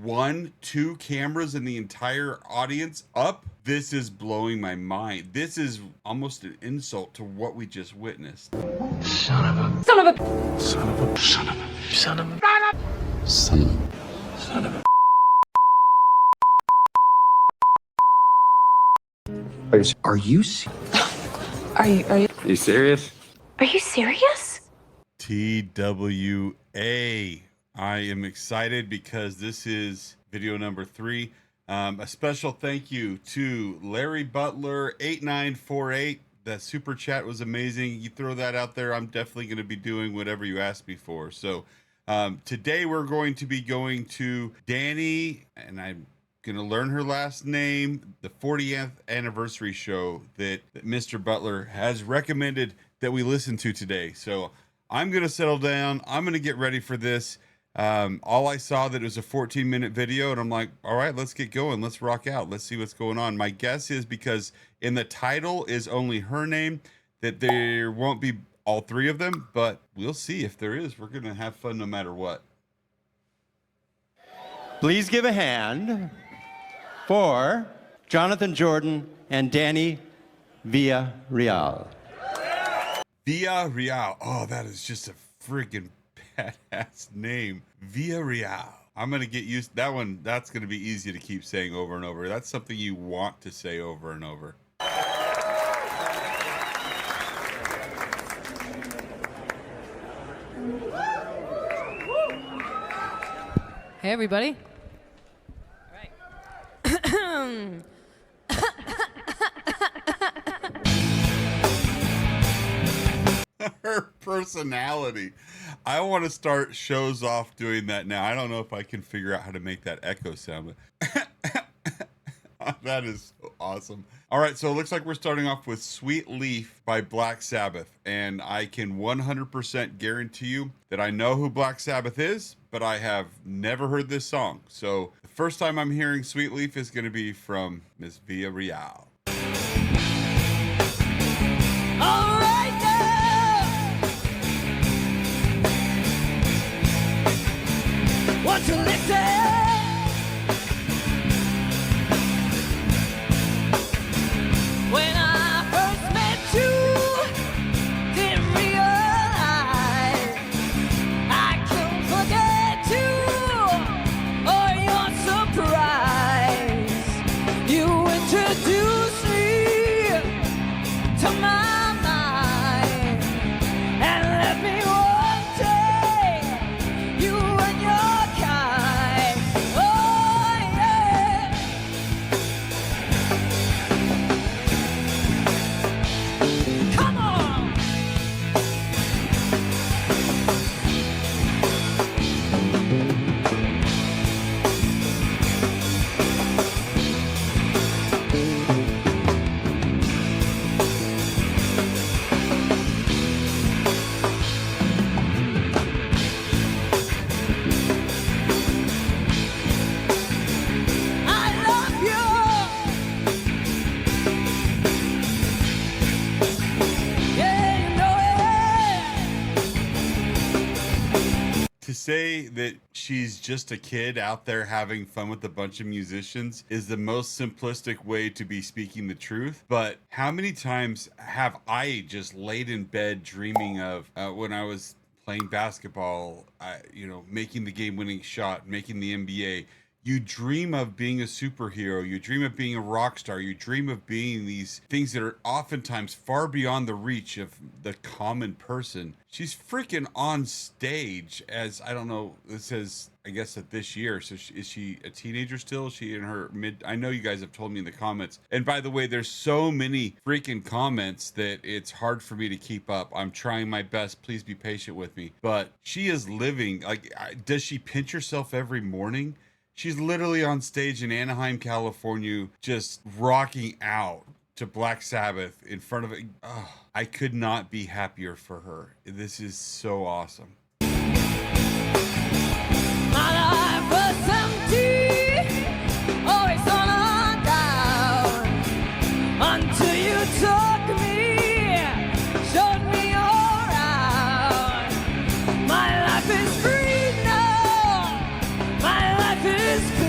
2 cameras in the entire audience up. This is blowing my mind. This is almost an insult to what we just witnessed. Son of a. Son of a. Son of a. Son of a. Son of a. Son of a. Son of a. Are you? Are you You serious? Are you serious? TWA. I am excited because this is video number 3. A special thank you to Larry Butler 8948. That super chat was amazing. You throw that out there, I'm definitely going to be doing whatever you asked me for. So today we're going to be going to Dany, and I'm going to learn her last name, the 40th anniversary show that Mr. Butler has recommended that we listen to today. So I'm going to settle down. I'm going to get ready for this. All I saw that it was a 14-minute video, and I'm like, all right, let's get going. Let's rock out. Let's see what's going on. My guess is because in the title is only her name, that there won't be all 3 of them, but we'll see if there is. We're going to have fun no matter what. Please give a hand for Jonathan Jordan and Dany Villarreal. Villarreal. Oh, that is just a freaking badass name. Villarreal. I'm going to get used to that one. That's going to be easy to keep saying over and over. That's something you want to say over and over. Hey, everybody. Her personality. I want to start shows off doing that now. I don't know if I can figure out how to make that echo sound, but that is so awesome. All right, so it looks like we're starting off with Sweet Leaf by Black Sabbath, and I can 100% guarantee you that I know who Black Sabbath is, but I have never heard this song. So the first time I'm hearing Sweet Leaf is going to be from Miss Villarreal. All right now, want to listen? When I first met you, didn't realize I couldn't forget you or your surprise. You introduced me to my mind and left me wanting you and your kind. Oh yeah. Come on. I love you. Yeah, you know it. To say that she's just a kid out there having fun with a bunch of musicians is the most simplistic way to be speaking the truth. But how many times have I just laid in bed dreaming of when I was playing basketball, making the game-winning shot, making the NBA? You dream of being a superhero. You dream of being a rock star. You dream of being these things that are oftentimes far beyond the reach of the common person. She's freaking on stage as, I don't know, it says, I guess that this year. So is she a teenager still? Is she in her mid? I know you guys have told me in the comments. And by the way, there's so many freaking comments that it's hard for me to keep up. I'm trying my best. Please be patient with me. But she is living, does she pinch herself every morning? She's literally on stage in Anaheim, California, just rocking out to Black Sabbath in front of it. Oh, I could not be happier for her. This is so awesome. My life was empty, always on a down, until you took me, showed me around. My life is free now, my life is free.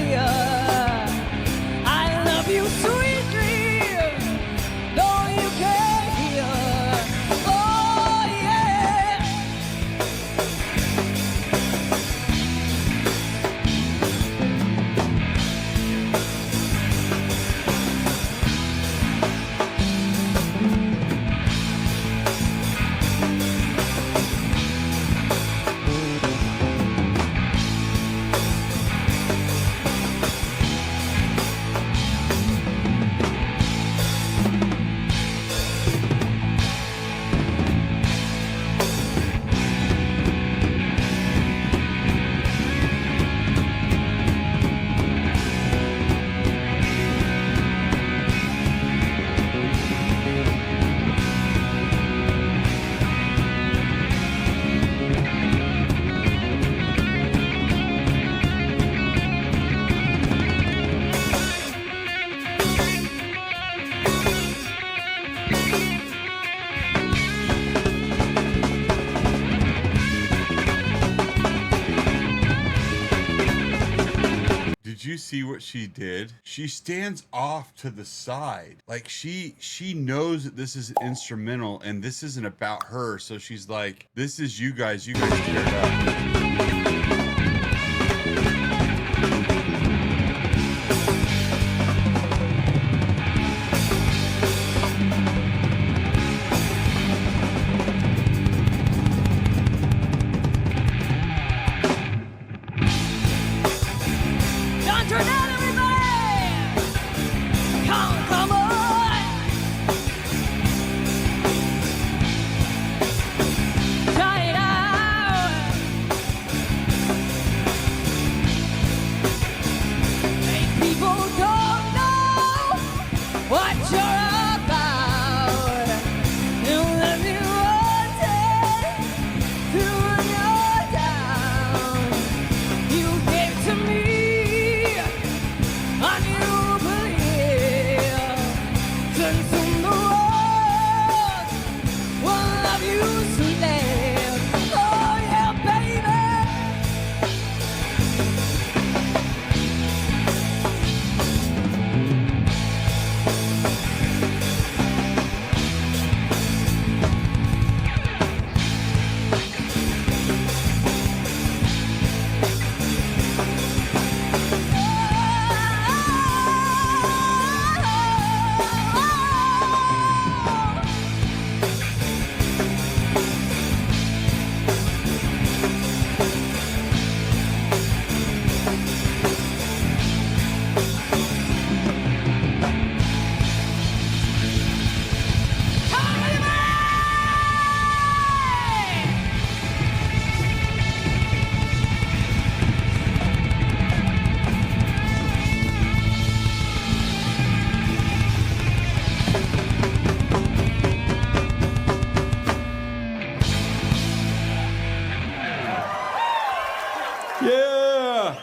Did you see what she did? She stands off to the side. Like she knows that this is instrumental and this isn't about her. So she's like, this is you guys tear it up. John Jordan, everybody! Come on! Try it out! Make people don't know what you're about. You'll let me want it to run you down. You gave to me a new belief. Turn to the world will love you sweetly. Oh yeah, baby. Yeah.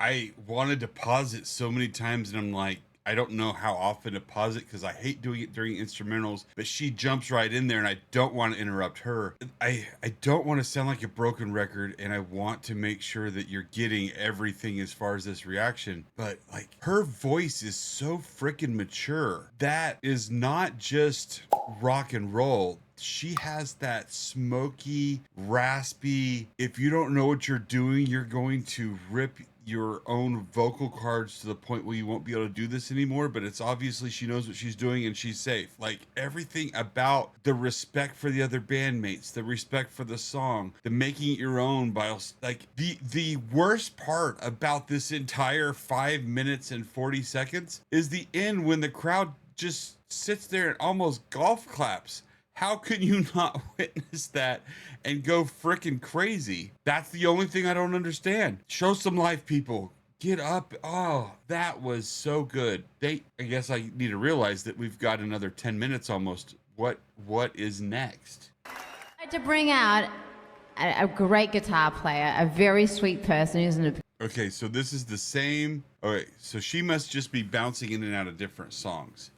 I wanted to pause it so many times and I'm like, I don't know how often to pause it because I hate doing it during instrumentals, but she jumps right in there and I don't want to interrupt her. I don't want to sound like a broken record and I want to make sure that you're getting everything as far as this reaction, but like her voice is so freaking mature. That is not just rock and roll. She has that smoky, raspy, if you don't know what you're doing, you're going to rip your own vocal cords to the point where you won't be able to do this anymore, but it's obviously she knows what she's doing and she's safe. Like everything about the respect for the other bandmates, the respect for the song, the making it your own by like the worst part about this entire 5 minutes and 40 seconds is the end when the crowd just sits there and almost golf claps. How can you not witness that and go freaking crazy? That's the only thing I don't understand. Show some life, people. Get up. Oh, that was so good. I guess I need to realize that we've got another 10 minutes almost. What is next? I'd like to bring out a great guitar player, a very sweet person who's an. Okay, so this is the same. Okay, so she must just be bouncing in and out of different songs.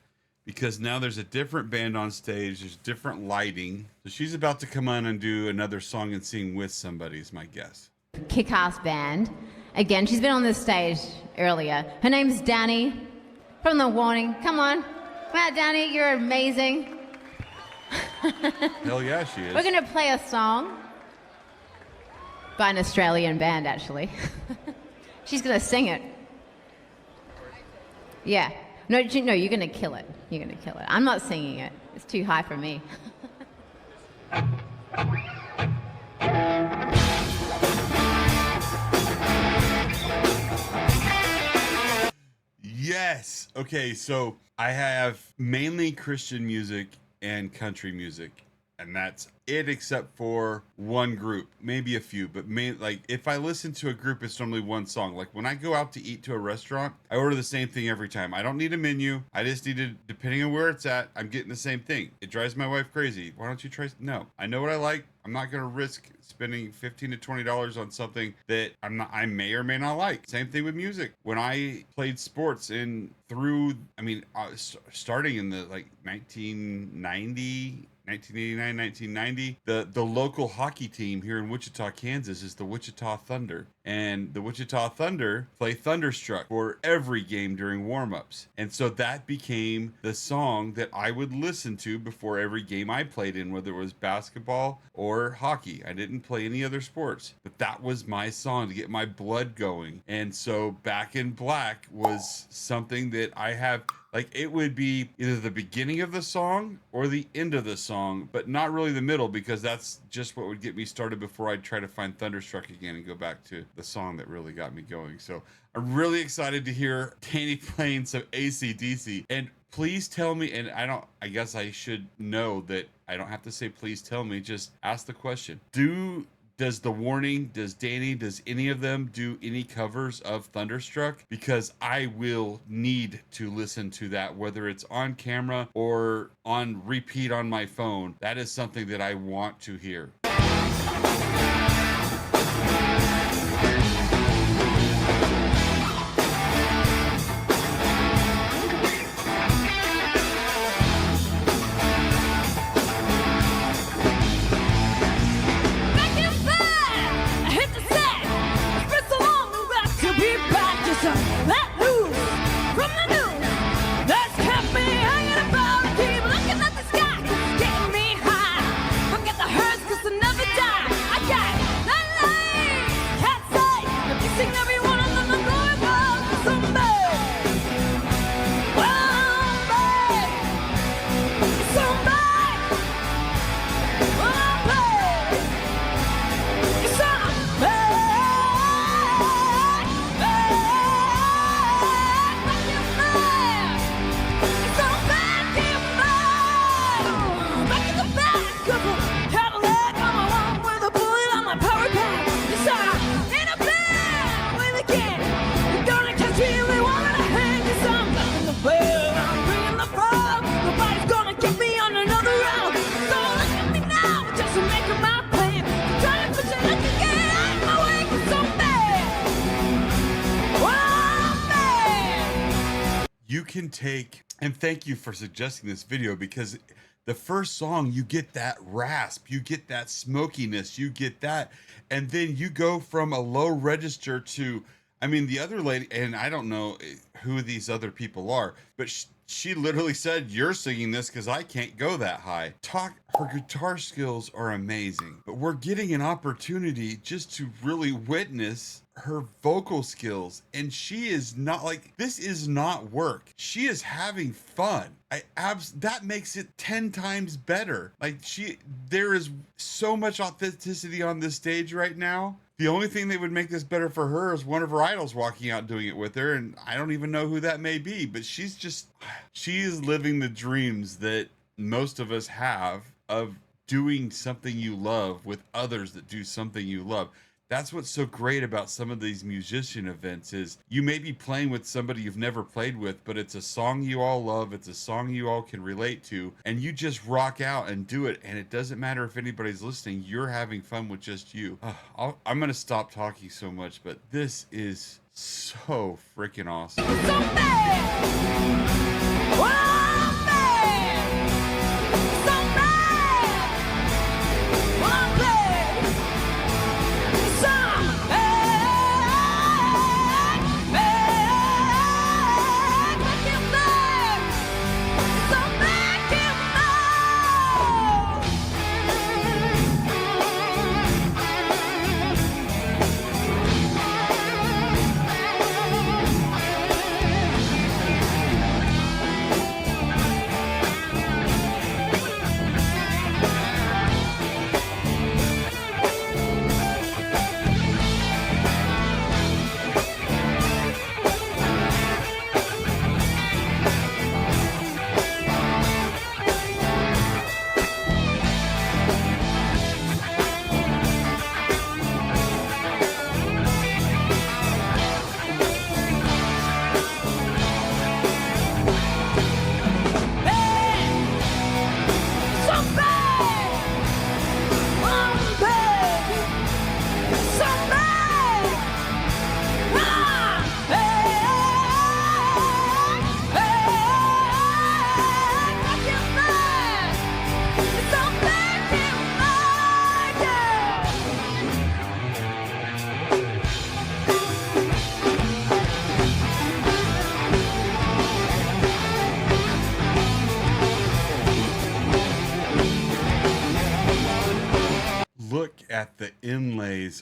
Because now there's a different band on stage, there's different lighting. So she's about to come on and do another song and sing with somebody, is my guess. Kick-ass band. Again, she's been on this stage earlier. Her name's Dany from The Warning. Come on. Wow, Dany, you're amazing. Hell yeah, she is. We're going to play a song by an Australian band, actually. She's going to sing it. Yeah. No, you're going to kill it. You're going to kill it. I'm not singing it. It's too high for me. Yes. Okay, so I have mainly Christian music and country music. And that's it except for one group, maybe a few, but like if I listen to a group, it's normally one song. Like when I go out to eat to a restaurant, I order the same thing every time. I don't need a menu. I just need to, depending on where it's at, I'm getting the same thing. It drives my wife crazy. Why don't you try? No, I know what I like. I'm not going to risk spending $15 to $20 on something that I may or may not like. Same thing with music. When I played sports starting in the like 1990 1989, 1990. The local hockey team here in Wichita, Kansas is the Wichita Thunder. And the Wichita Thunder play Thunderstruck for every game during warm-ups. And so that became the song that I would listen to before every game I played in, whether it was basketball or hockey. I didn't play any other sports, but that was my song to get my blood going. And so Back in Black was something that I have, like, it would be either the beginning of the song or the end of the song, but not really the middle, because that's just what would get me started before I'd try to find Thunderstruck again and go back to the song that really got me going. So I'm really excited to hear Dany playing some AC/DC. And please tell me, and I guess I should know that I don't have to say please tell me, just ask the question. Does The Warning, does Dany, does any of them do any covers of Thunderstruck? Because I will need to listen to that, whether it's on camera or on repeat on my phone. That is something that I want to hear. Let loose from the news that's kept me hanging about. Keep looking at the sky, getting me high. Forget the hurts, 'cause I never die. I got the light, can't say. I'm kissing every one of them. I'm going wild for somebody. Well, babe, somebody. Well, babe, somebody. You can take, and thank you for suggesting this video, because the first song, you get that rasp, you get that smokiness, you get that, and then you go from a low register to, I mean, the other lady, and I don't know who these other people are, but she literally said, "You're singing this because I can't go that high." Her guitar skills are amazing, but we're getting an opportunity just to really witness her vocal skills, and she is not, like, this is not work. She is having fun. That makes it 10 times better. Like, there is so much authenticity on this stage right now. The only thing that would make this better for her is one of her idols walking out doing it with her, and I don't even know who that may be, but she is living the dreams that most of us have of doing something you love with others that do something you love. That's what's so great about some of these musician events, is you may be playing with somebody you've never played with, but it's a song you all love, it's a song you all can relate to, and you just rock out and do it, and it doesn't matter if anybody's listening, you're having fun with just you. I'm gonna stop talking so much, but this is so freaking awesome.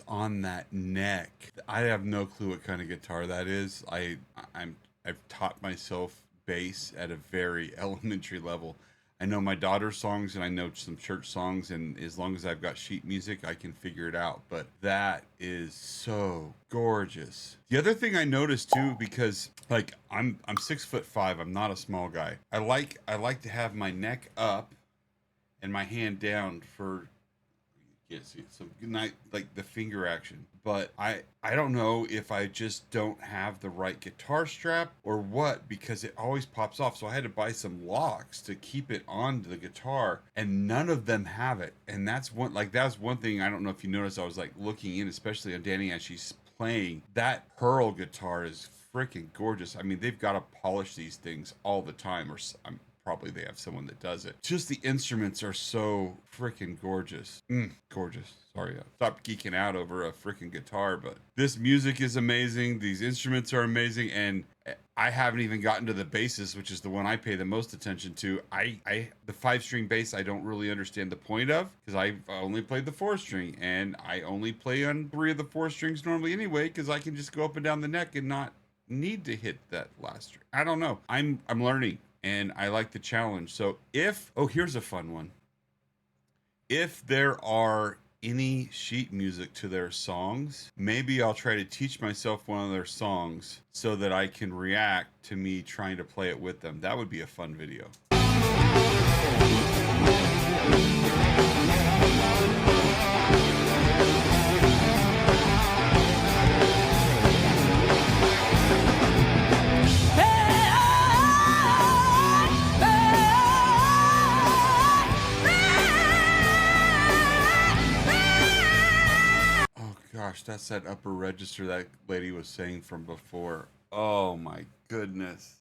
on that neck. I have no clue what kind of guitar that is. I've taught myself bass at a very elementary level. I know my daughter's songs and I know some church songs, and as long as I've got sheet music, I can figure it out. But that is so gorgeous. The other thing I noticed too, because like I'm 6'5", I'm not a small guy. I like to have my neck up and my hand down for, you can't see it, so good night, like the finger action. But I don't know if I just don't have the right guitar strap or what, because it always pops off. So I had to buy some locks to keep it on the guitar, and none of them have it. And that's one thing. I don't know if you noticed, I was like looking in, especially on Dany as she's playing. That pearl guitar is freaking gorgeous. I mean, they've got to polish these things all the time, or probably they have someone that does it. Just the instruments are so freaking gorgeous. Gorgeous. Sorry, I stopped geeking out over a freaking guitar, but this music is amazing. These instruments are amazing, and I haven't even gotten to the basses, which is the one I pay the most attention to. The 5-string bass I don't really understand the point of, because I've only played the 4-string, and I only play on 3 of the 4 strings normally anyway, because I can just go up and down the neck and not need to hit that last string. I don't know. I'm learning. And I like the challenge. So here's a fun one. If there are any sheet music to their songs, maybe I'll try to teach myself one of their songs so that I can react to me trying to play it with them. That would be a fun video. Gosh, that's that upper register that lady was saying from before. Oh my goodness.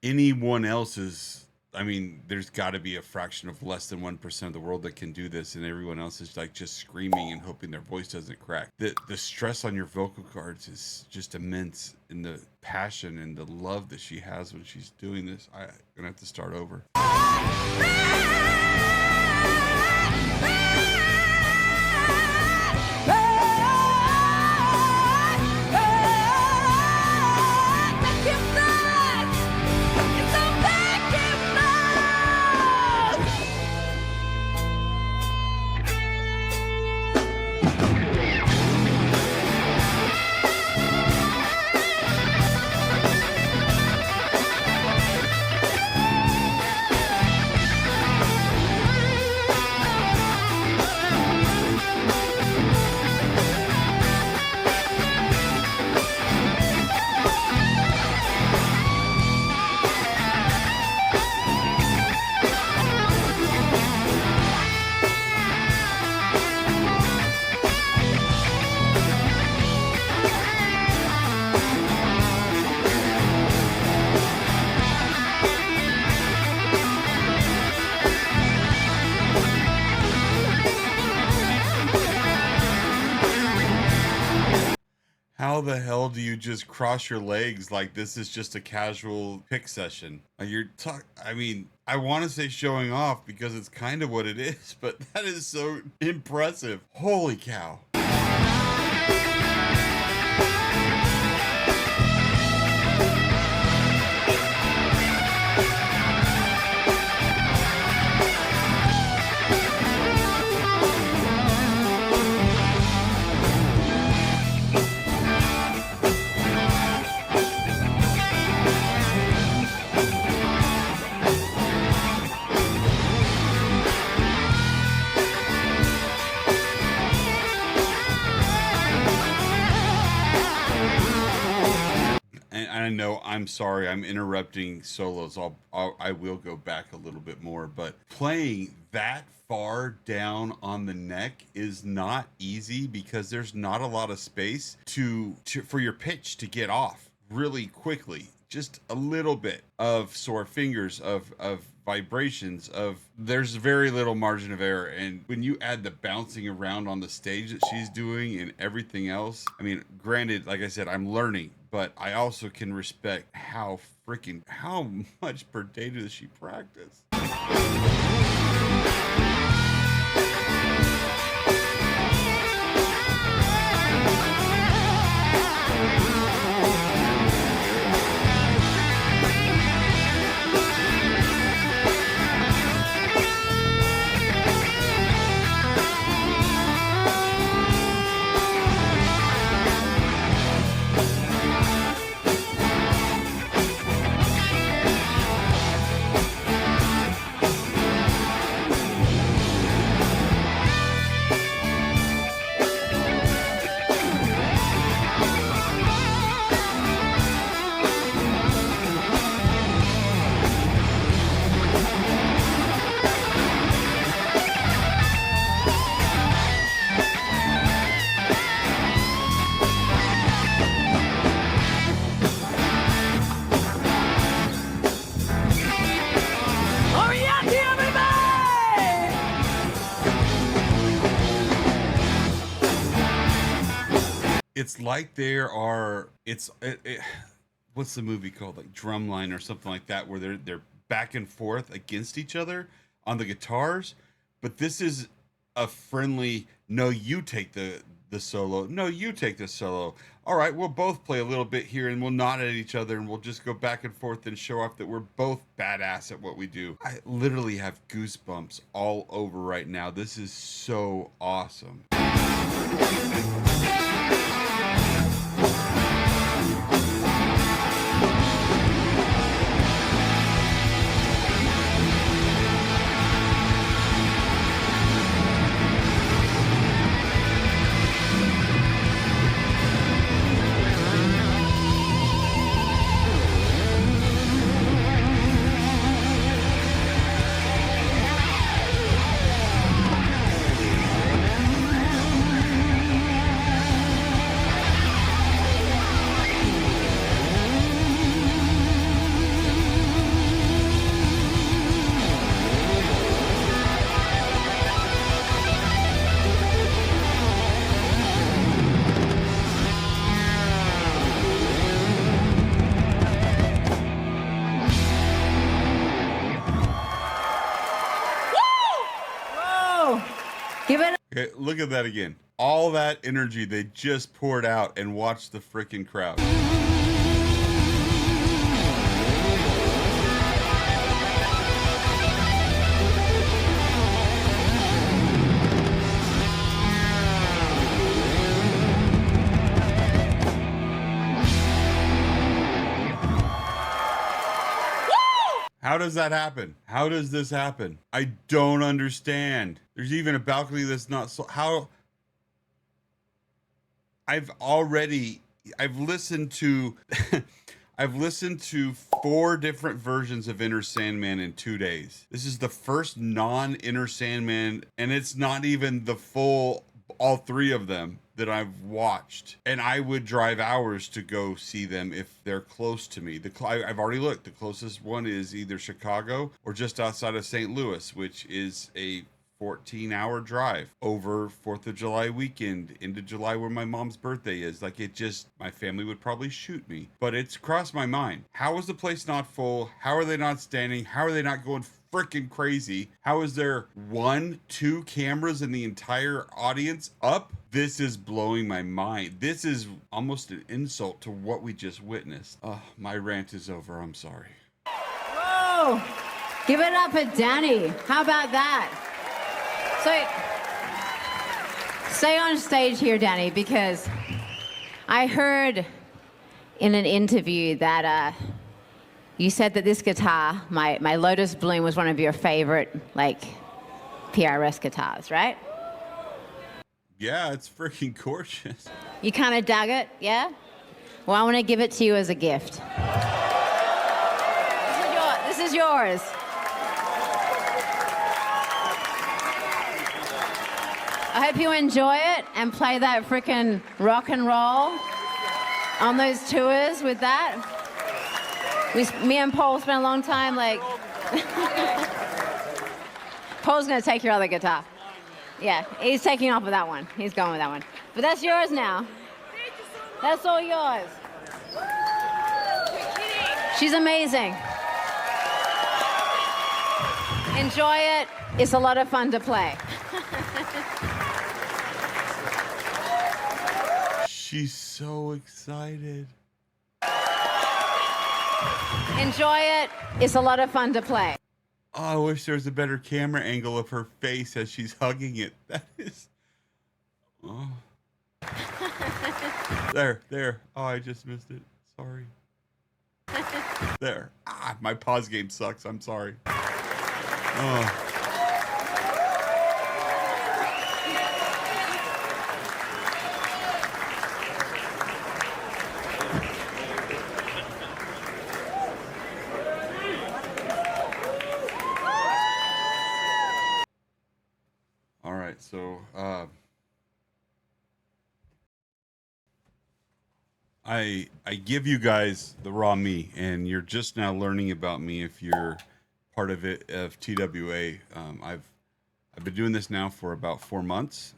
Anyone else's, I mean, there's got to be a fraction of less than 1% of the world that can do this, and everyone else is like just screaming and hoping their voice doesn't crack. The stress on your vocal cords is just immense, and the passion and the love that she has when she's doing this. I'm gonna have to start over. How the hell do you just cross your legs like this is just a casual pick session? I mean, I want to say showing off because it's kind of what it is, but that is so impressive. Holy cow. I know, I'm sorry, I'm interrupting solos. I will go back a little bit more, but playing that far down on the neck is not easy because there's not a lot of space for your pitch to get off really quickly. Just a little bit of sore fingers, of vibrations, there's very little margin of error. And when you add the bouncing around on the stage that she's doing and everything else, I mean, granted, like I said, I'm learning, but I also can respect how much per day does she practice. it's like there are what's the movie called, like Drumline or something like that, where they're back and forth against each other on the guitars, but this is a friendly, no, you take the solo, no, you take the solo, all right, we'll both play a little bit here and we'll nod at each other and we'll just go back and forth and show off that we're both badass at what we do. I literally have goosebumps all over right now. This is so awesome. Give it. Okay, look at that again. All that energy they just poured out, and watch the freaking crowd. How does that happen? How does this happen? I don't understand. There's even a balcony that's not so. How? I've listened to I've listened to 4 different versions of Inner Sandman in 2 days. This is the first non-Inner Sandman, and it's not even the full, all 3 of them that I've watched. And I would drive hours to go see them if they're close to me. I've already looked. The closest one is either Chicago or just outside of St. Louis, which is a 14-hour drive over 4th of July weekend into July, where my mom's birthday is. Like, it just, my family would probably shoot me. But it's crossed my mind. How is the place not full? How are they not standing? How are they not going freaking crazy? How is there 1, 2 cameras in the entire audience up? This is blowing my mind. This is almost an insult to what we just witnessed. My rant is over. I'm sorry. Whoa! Give it up for Dany. How about that? So, stay on stage here, Dany, because I heard in an interview that you said that this guitar, my Lotus Bloom, was one of your favorite, like, PRS guitars, right? Yeah, it's freaking gorgeous. You kind of dug it, yeah? Well, I want to give it to you as a gift. This is yours. I hope you enjoy it and play that frickin' rock and roll on those tours with that. Me and Paul spent a long time, like... Paul's gonna take your other guitar. Yeah, he's taking off with that one. He's going with that one. But that's yours now. That's all yours. She's amazing. Enjoy it. It's a lot of fun to play. She's so excited. Enjoy it. It's a lot of fun to play. Oh, I wish there was a better camera angle of her face as she's hugging it. That is... Oh. There. Oh, I just missed it. Sorry. There. My pause game sucks. I'm sorry. Oh. All right, so I give you guys the raw me, and you're just now learning about me if you're part of it, of TWA. I've been doing this now for about 4 months.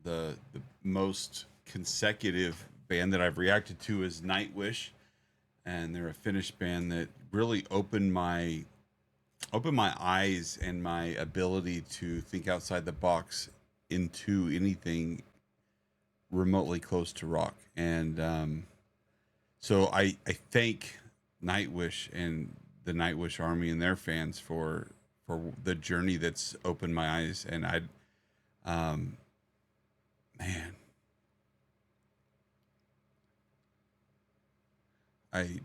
The most consecutive band that I've reacted to is Nightwish, and they're a Finnish band that really opened my eyes and my ability to think outside the box into anything remotely close to rock. And so I thank Nightwish and the Nightwish Army and their fans for the journey that's opened my eyes. And man, I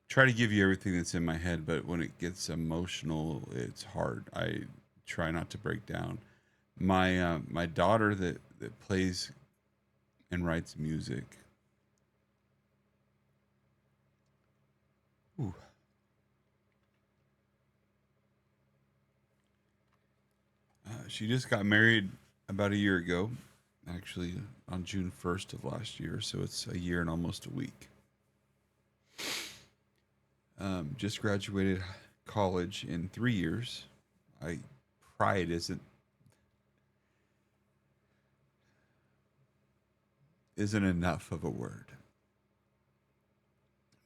try to give you everything that's in my head, but when it gets emotional, it's hard. I try not to break down. My daughter that plays and writes music. Ooh. She just got married about a year ago, actually on June 1st of last year. So it's a year and almost a week. Just graduated college in 3 years. Pride isn't enough of a word.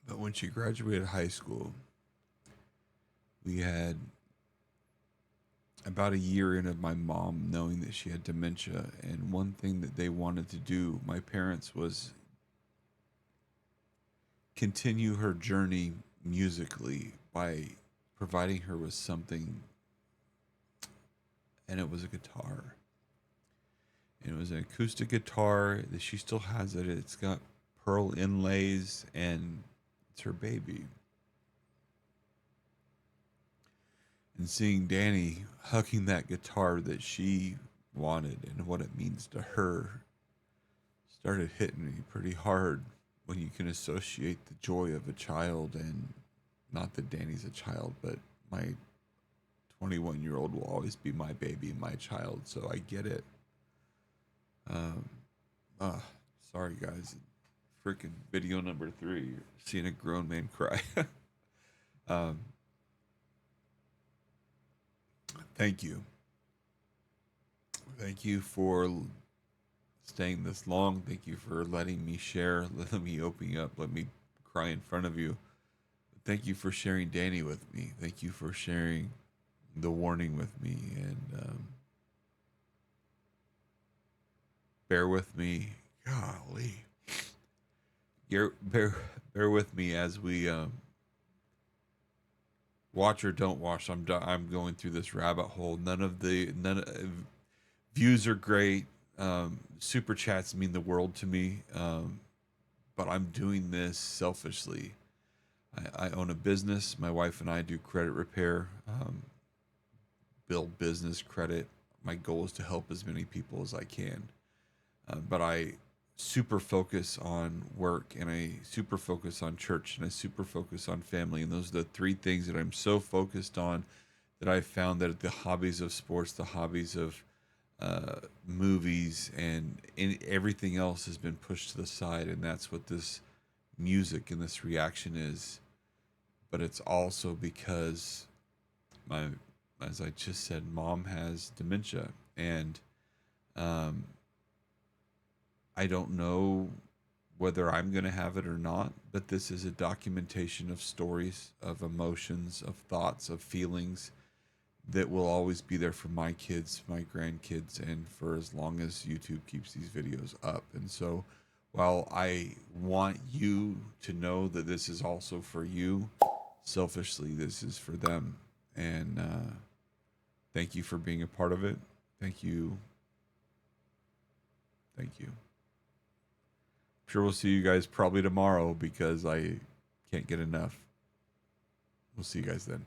But when she graduated high school, we had about a year in of my mom knowing that she had dementia, and one thing that they wanted to do, my parents, was continue her journey musically by providing her with something, and it was a guitar. And it was an acoustic guitar that she still has it. It's got pearl inlays, and it's her baby. And seeing Dany hugging that guitar that she wanted and what it means to her started hitting me pretty hard when you can associate the joy of a child, and not that Dany's a child, but my 21-year-old will always be my baby and my child, so I get it. Sorry guys, freaking video number 3, seeing a grown man cry. Thank you for staying this long. Thank you for letting me share, letting me open up, let me cry in front of you. Thank you for sharing Dany with me. Thank you for sharing the warning with me, and bear with me. Golly, bear with me as we watch or don't watch. I'm going through this rabbit hole. Views are great. Super chats mean the world to me. But I'm doing this selfishly. I own a business. My wife and I do credit repair, build business credit. My goal is to help as many people as I can. But I super focus on work, and I super focus on church, and I super focus on family. And those are the 3 things that I'm so focused on, that I've found that the hobbies of sports, the hobbies of movies, and everything else has been pushed to the side. And that's what this music and this reaction is. But it's also because as I just said, mom has dementia, and I don't know whether I'm going to have it or not, but this is a documentation of stories, of emotions, of thoughts, of feelings that will always be there for my kids, my grandkids, and for as long as YouTube keeps these videos up. And so while I want you to know that this is also for you, selfishly, this is for them. And thank you for being a part of it. Thank you. Thank you. I'm sure we'll see you guys probably tomorrow, because I can't get enough. We'll see you guys then.